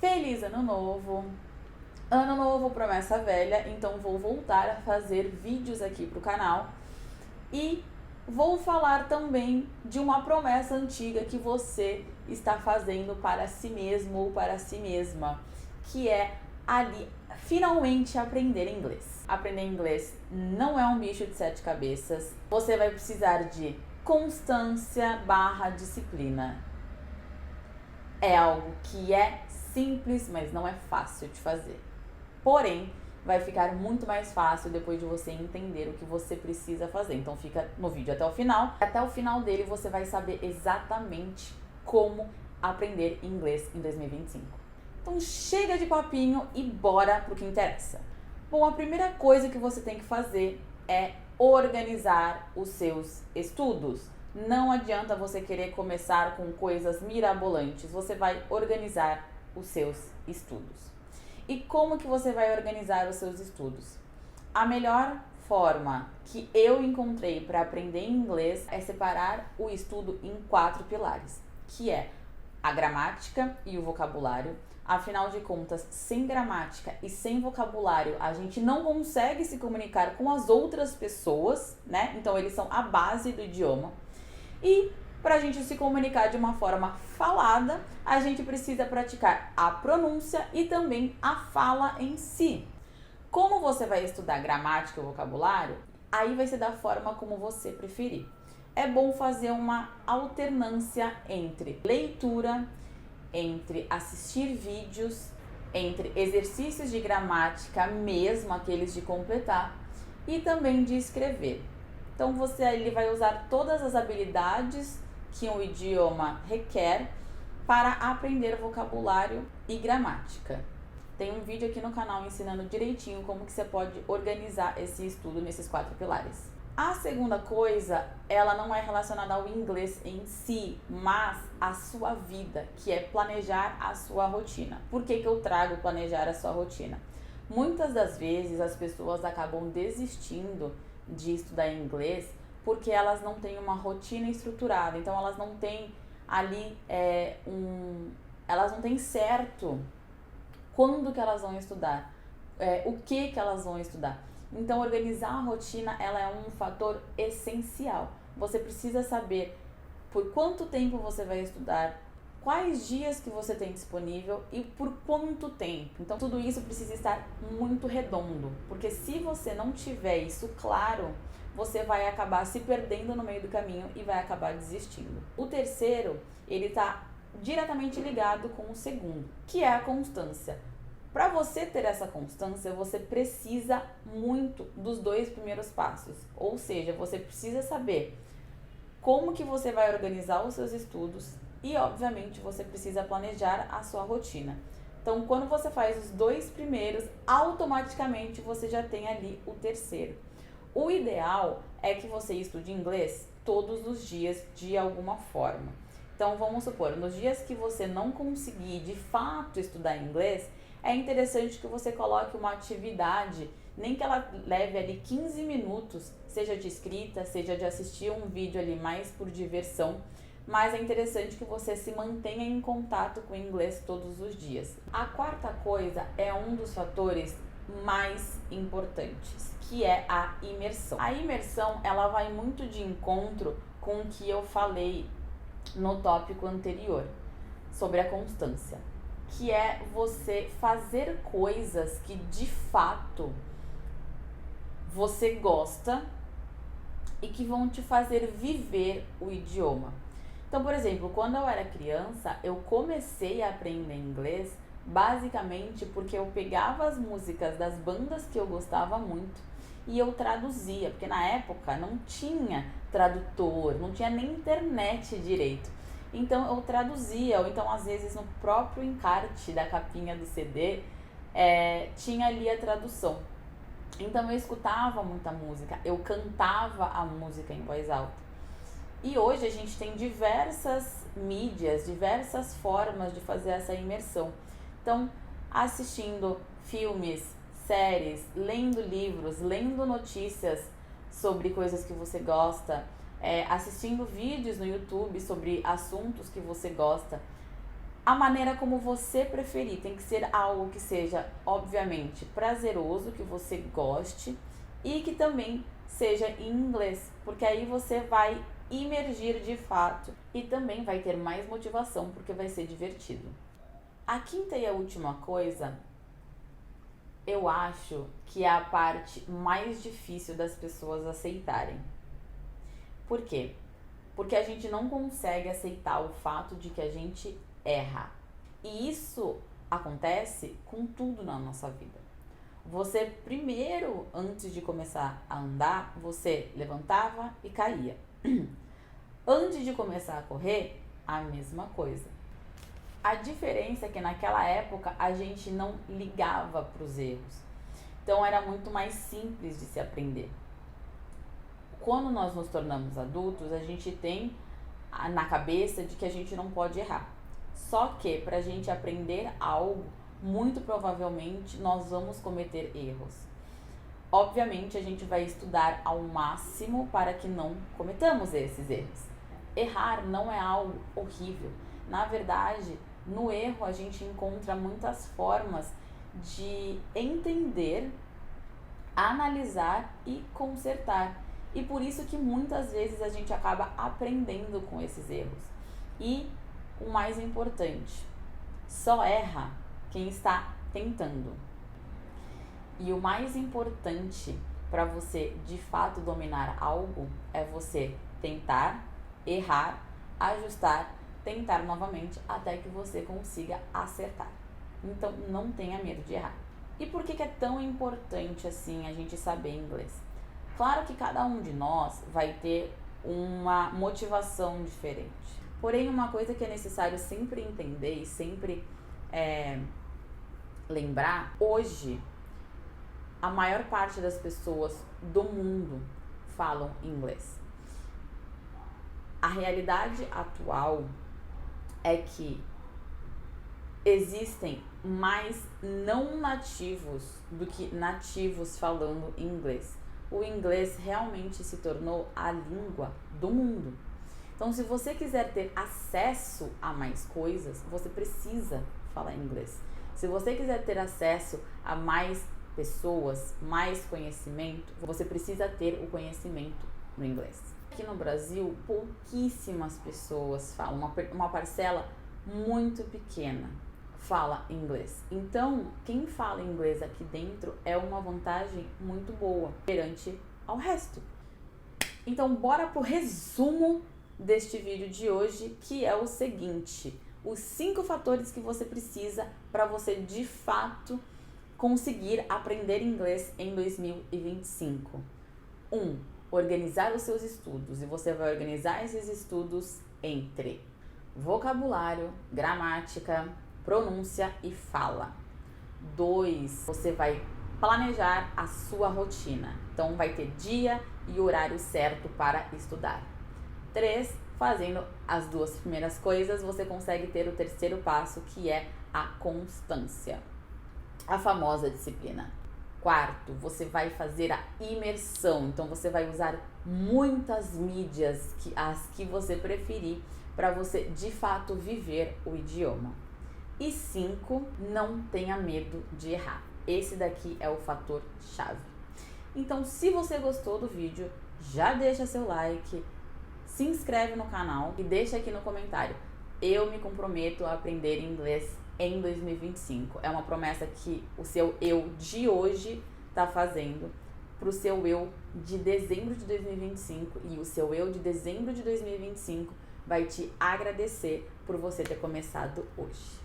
Feliz Ano Novo! Ano novo, promessa velha, então vou voltar a fazer vídeos aqui pro canal e vou falar também de uma promessa antiga que você está fazendo para si mesmo ou para si mesma, que é ali finalmente aprender inglês. Aprender inglês não é um bicho de 7 cabeças, você vai precisar de constância / disciplina. É algo que é simples, mas não é fácil de fazer. Porém, vai ficar muito mais fácil depois de você entender o que você precisa fazer. Então fica no vídeo até o final. Até o final dele você vai saber exatamente como aprender inglês em 2025. Então chega de papinho e bora pro que interessa. Bom, a primeira coisa que você tem que fazer é organizar os seus estudos. Não adianta você querer começar com coisas mirabolantes, você vai organizar os seus estudos. E como que você vai organizar os seus estudos? A melhor forma que eu encontrei para aprender inglês é separar o estudo em 4 pilares, que é a gramática e o vocabulário. Afinal de contas, sem gramática e sem vocabulário, a gente não consegue se comunicar com as outras pessoas, né? Então, eles são a base do idioma. E para a gente se comunicar de uma forma falada, a gente precisa praticar a pronúncia e também a fala em si. Como você vai estudar gramática e vocabulário, aí vai ser da forma como você preferir. É bom fazer uma alternância entre leitura, entre assistir vídeos, entre exercícios de gramática, mesmo aqueles de completar, e também de escrever. Então ele vai usar todas as habilidades que um idioma requer para aprender vocabulário e gramática. Tem um vídeo aqui no canal ensinando direitinho como que você pode organizar esse estudo nesses 4 pilares. A segunda coisa, ela não é relacionada ao inglês em si, mas à sua vida, que é planejar a sua rotina. Por que eu trago planejar a sua rotina? Muitas das vezes as pessoas acabam desistindo de estudar inglês porque elas não têm uma rotina estruturada, então elas não têm ali elas não têm certo quando que elas vão estudar, o que elas vão estudar. Então organizar a rotina, ela é um fator essencial. Você precisa saber por quanto tempo você vai estudar, quais dias que você tem disponível e por quanto tempo. Então tudo isso precisa estar muito redondo, porque se você não tiver isso claro, você vai acabar se perdendo no meio do caminho e vai acabar desistindo. O terceiro, ele está diretamente ligado com o segundo, que é a constância. Para você ter essa constância, você precisa muito dos 2 primeiros passos, ou seja, você precisa saber como que você vai organizar os seus estudos e, obviamente, você precisa planejar a sua rotina. Então, quando você faz os 2 primeiros, automaticamente você já tem ali o terceiro. O ideal é que você estude inglês todos os dias de alguma forma. Então, vamos supor, nos dias que você não conseguir de fato estudar inglês, é interessante que você coloque uma atividade, nem que ela leve ali 15 minutos, seja de escrita, seja de assistir um vídeo ali mais por diversão, mas é interessante que você se mantenha em contato com o inglês todos os dias. A quarta coisa é um dos fatores mais importantes, que é a imersão. A imersão, ela vai muito de encontro com o que eu falei no tópico anterior, sobre a constância, que é você fazer coisas que de fato você gosta e que vão te fazer viver o idioma. Então, por exemplo, quando eu era criança, eu comecei a aprender inglês basicamente porque eu pegava as músicas das bandas que eu gostava muito e eu traduzia, porque na época não tinha tradutor, não tinha nem internet direito. Então eu traduzia, ou então às vezes no próprio encarte da capinha do CD tinha ali a tradução. Então eu escutava muita música, eu cantava a música em voz alta. E hoje a gente tem diversas mídias, diversas formas de fazer essa imersão. Então, assistindo filmes, séries, lendo livros, lendo notícias sobre coisas que você gosta, assistindo vídeos no YouTube sobre assuntos que você gosta. a maneira como você preferir. Tem que ser algo que seja, obviamente, prazeroso, que você goste e que também seja em inglês, porque aí você vai imergir de fato e também vai ter mais motivação, porque vai ser divertido. A quinta e a última coisa, eu acho que é a parte mais difícil das pessoas aceitarem. Por quê? Porque a gente não consegue aceitar o fato de que a gente erra. E isso acontece com tudo na nossa vida. Você primeiro, antes de começar a andar, você levantava e caía. Antes de começar a correr, a mesma coisa. A diferença é que naquela época a gente não ligava para os erros. Então era muito mais simples de se aprender. Quando nós nos tornamos adultos, a gente tem na cabeça de que a gente não pode errar. Só que para a gente aprender algo, muito provavelmente nós vamos cometer erros. Obviamente a gente vai estudar ao máximo para que não cometamos esses erros. Errar não é algo horrível. Na verdade, no erro a gente encontra muitas formas de entender, analisar e consertar. E por isso que muitas vezes a gente acaba aprendendo com esses erros. E o mais importante, só erra quem está tentando. E o mais importante para você de fato dominar algo é você tentar, errar, ajustar, tentar novamente até que você consiga acertar. Então não tenha medo de errar. E por que é tão importante assim a gente saber inglês? Claro que cada um de nós vai ter uma motivação diferente. Porém, uma coisa que é necessário sempre entender e sempre lembrar, hoje a maior parte das pessoas do mundo falam inglês. A realidade atual é que existem mais não nativos do que nativos falando inglês. O inglês realmente se tornou a língua do mundo. Então, se você quiser ter acesso a mais coisas, você precisa falar inglês. Se você quiser ter acesso a mais pessoas, mais conhecimento, você precisa ter o conhecimento no inglês. Aqui no Brasil, pouquíssimas pessoas falam, uma parcela muito pequena fala inglês. Então, quem fala inglês aqui dentro é uma vantagem muito boa perante ao resto. Então, bora pro resumo deste vídeo de hoje, que é o seguinte: os 5 fatores que você precisa para você de fato conseguir aprender inglês em 2025. 1. Organizar os seus estudos, e você vai organizar esses estudos entre vocabulário, gramática, pronúncia e fala. 2. Você vai planejar a sua rotina. Então vai ter dia e horário certo para estudar. 3. Fazendo as 2 primeiras coisas, você consegue ter o terceiro passo, que é a constância, a famosa disciplina. 4. Você vai fazer a imersão. Então você vai usar muitas mídias, as que você preferir, para você de fato viver o idioma. E 5, não tenha medo de errar. Esse daqui é o fator chave. Então, se você gostou do vídeo, já deixa seu like, se inscreve no canal e deixa aqui no comentário: eu me comprometo a aprender inglês em 2025. É uma promessa que o seu eu de hoje está fazendo para o seu eu de dezembro de 2025, e o seu eu de dezembro de 2025 vai te agradecer por você ter começado hoje.